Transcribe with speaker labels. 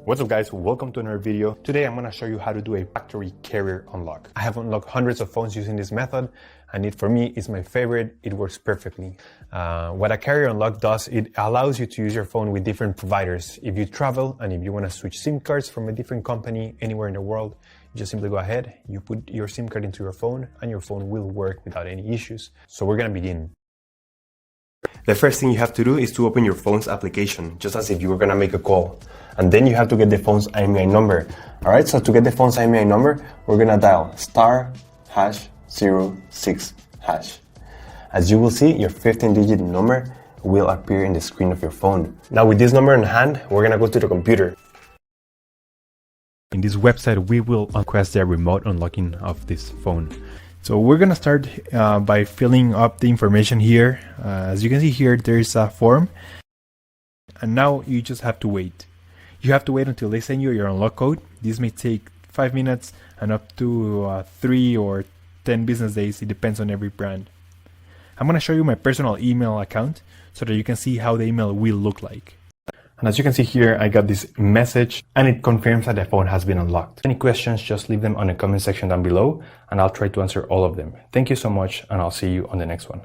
Speaker 1: What's up guys, welcome to another video. Today I'm going to show you how to do a factory carrier unlock. I have unlocked hundreds of phones using this method and for me it's my favorite. It works perfectly. What a carrier unlock does, it allows you to use your phone with different providers. If you travel and if you want to switch SIM cards from a different company anywhere in the world, you just simply go ahead, you put your SIM card into your phone and your phone will work without any issues. So we're going to begin. The first thing you have to do is to open your phone's application, just as if you were going to make a call. And then you have to get the phone's IMEI number. Alright, so to get the phone's IMEI number, we're going to dial *#06#. As you will see, your 15-digit number will appear in the screen of your phone. Now with this number in hand, we're going to go to the computer. In this website, we will request the remote unlocking of this phone. So we're going to start by filling up the information here. As you can see here, there is a form. And now you just have to wait. You have to wait until they send you your unlock code. This may take 5 minutes and up to 3 or 10 business days. It depends on every brand. I'm going to show you my personal email account so that you can see how the email will look like. And as you can see here, I got this message and it confirms that the phone has been unlocked. Any questions, just leave them on the comment section down below and I'll try to answer all of them. Thank you so much and I'll see you on the next one.